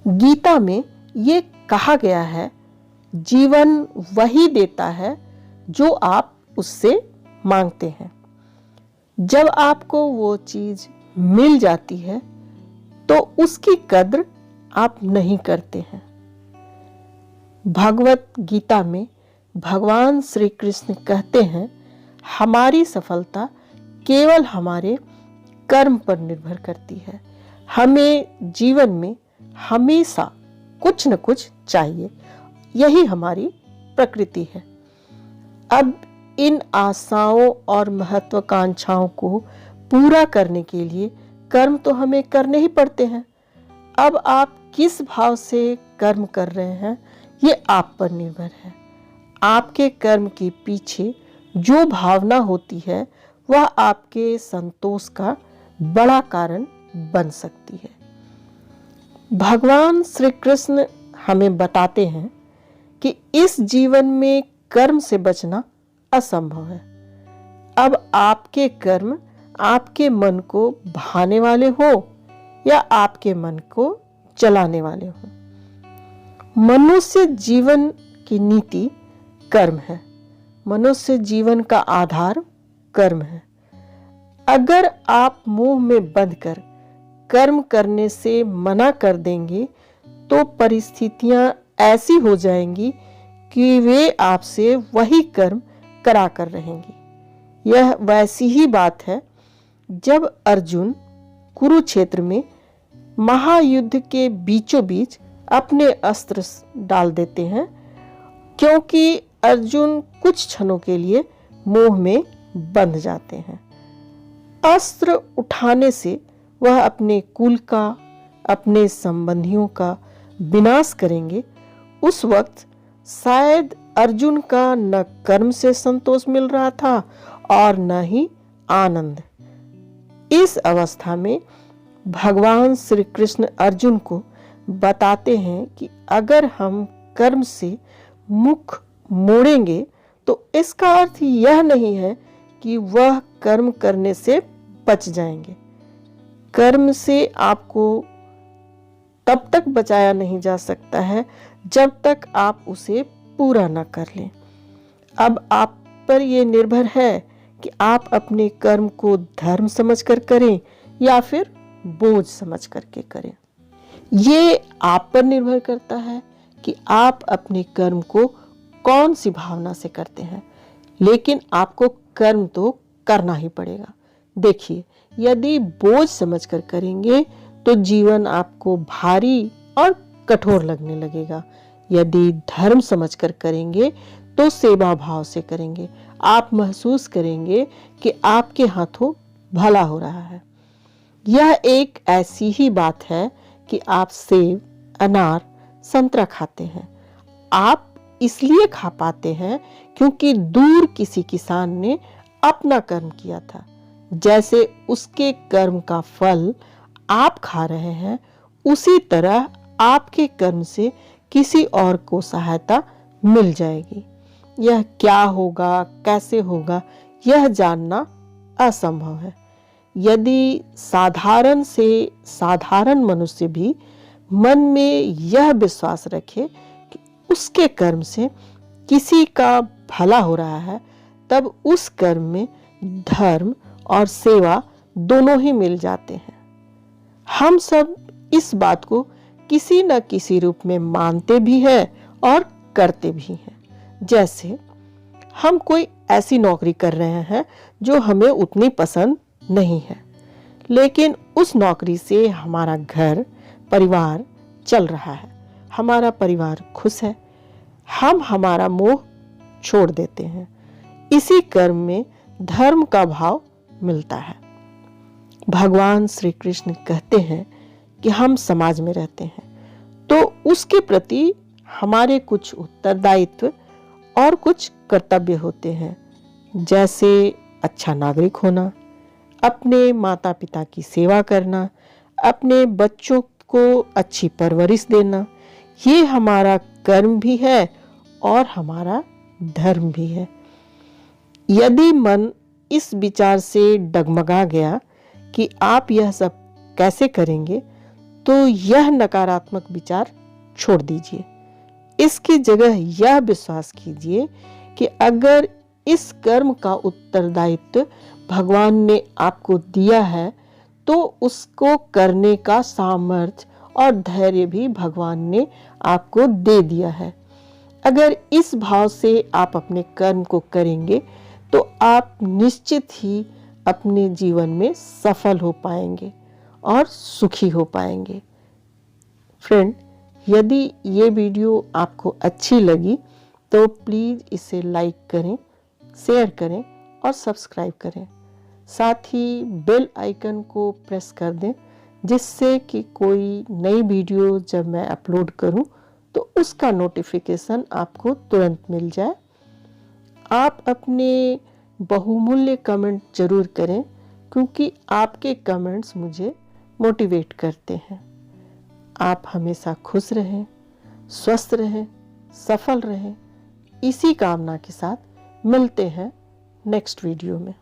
गीता में ये कहा गया है, जीवन वही देता है जो आप उससे मांगते हैं। जब आपको वो चीज मिल जाती है तो उसकी कद्र आप नहीं करते हैं। भगवत गीता में भगवान श्री कृष्ण कहते हैं, हमारी सफलता केवल हमारे कर्म पर निर्भर करती है। हमें जीवन में हमेशा कुछ न कुछ चाहिए, यही हमारी प्रकृति है। अब इन आशाओं और महत्वाकांक्षाओं को पूरा करने के लिए कर्म तो हमें करने ही पड़ते हैं। अब आप किस भाव से कर्म कर रहे हैं, ये आप पर निर्भर है। आपके कर्म के पीछे जो भावना होती है वह आपके संतोष का बड़ा कारण बन सकती है। भगवान श्री कृष्ण हमें बताते हैं कि इस जीवन में कर्म से बचना असंभव है। अब आपके कर्म आपके मन को भाने वाले हो या आपके मन को चलाने वाले हो। मनुष्य जीवन की नीति कर्म है। मनुष्य जीवन का आधार कर्म है। अगर आप मुंह में बंद कर कर्म करने से मना कर देंगे तो परिस्थितियां ऐसी हो जाएंगी कि वे आपसे वही कर्म करा कर रहेंगी। यह वैसी ही बात है जब अर्जुन कुरुक्षेत्र में महायुद्ध के बीचों बीच अपने अस्त्र डाल देते हैं, क्योंकि अर्जुन कुछ क्षणों के लिए मोह में बंध जाते हैं। अस्त्र उठाने से वह अपने कुल का, अपने संबंधियों का विनाश करेंगे। उस वक्त शायद अर्जुन का न कर्म से संतोष मिल रहा था और न ही आनंद। इस अवस्था में भगवान श्री कृष्ण अर्जुन को बताते हैं कि अगर हम कर्म से मुख मोड़ेंगे तो इसका अर्थ यह नहीं है कि वह कर्म करने से बच जाएंगे। कर्म से आपको तब तक बचाया नहीं जा सकता है जब तक आप उसे पूरा न कर लें। अब आप पर यह निर्भर है कि आप अपने कर्म को धर्म समझकर करें या फिर बोझ समझ करके करें। ये आप पर निर्भर करता है कि आप अपने कर्म को कौन सी भावना से करते हैं, लेकिन आपको कर्म तो करना ही पड़ेगा। देखिए, यदि बोझ समझकर करेंगे तो जीवन आपको भारी और कठोर लगने लगेगा। यदि धर्म समझकर करेंगे तो सेवा भाव से करेंगे। आप महसूस करेंगे कि आपके हाथों भला हो रहा है। यह एक ऐसी ही बात है कि आप सेब, अनार, संतरा खाते हैं। आप इसलिए खा पाते हैं क्योंकि दूर किसी किसान ने अपना कर्म किया था। जैसे उसके कर्म का फल आप खा रहे हैं, उसी तरह आपके कर्म से किसी और को सहायता मिल जाएगी। यह क्या होगा, कैसे होगा, यह जानना असंभव है। यदि साधारण से साधारण मनुष्य भी मन में यह विश्वास रखे कि उसके कर्म से किसी का भला हो रहा है, तब उस कर्म में धर्म और सेवा दोनों ही मिल जाते हैं। हम सब इस बात को किसी न किसी रूप में मानते भी हैं और करते भी हैं। जैसे हम कोई ऐसी नौकरी कर रहे हैं जो हमें उतनी पसंद नहीं है, लेकिन उस नौकरी से हमारा घर परिवार चल रहा है, हमारा परिवार खुश है। हम हमारा मोह छोड़ देते हैं। इसी कर्म में धर्म का भाव मिलता है। भगवान श्री कृष्ण कहते हैं कि हम समाज में रहते हैं तो उसके प्रति हमारे कुछ उत्तरदायित्व और कुछ कर्तव्य होते हैं, जैसे अच्छा नागरिक होना, अपने माता पिता की सेवा करना, अपने बच्चों को अच्छी परवरिश देना। ये हमारा कर्म भी है और हमारा धर्म भी है। यदि मन इस विचार से डगमगा गया कि आप यह सब कैसे करेंगे, तो यह नकारात्मक विचार छोड़ दीजिए। इसकी जगह यह विश्वास कीजिए कि अगर इस कर्म का उत्तरदायित्व भगवान ने आपको दिया है, तो उसको करने का सामर्थ्य और धैर्य भी भगवान ने आपको दे दिया है। अगर इस भाव से आप अपने कर्म को करेंगे तो आप निश्चित ही अपने जीवन में सफल हो पाएंगे और सुखी हो पाएंगे। फ्रेंड, यदि ये वीडियो आपको अच्छी लगी तो प्लीज़ इसे लाइक करें, शेयर करें और सब्सक्राइब करें। साथ ही बेल आइकन को प्रेस कर दें, जिससे कि कोई नई वीडियो जब मैं अपलोड करूं तो उसका नोटिफिकेशन आपको तुरंत मिल जाए। आप अपने बहुमूल्य कमेंट जरूर करें, क्योंकि आपके कमेंट्स मुझे मोटिवेट करते हैं। आप हमेशा खुश रहें, स्वस्थ रहें, सफल रहें। इसी कामना के साथ मिलते हैं नेक्स्ट वीडियो में।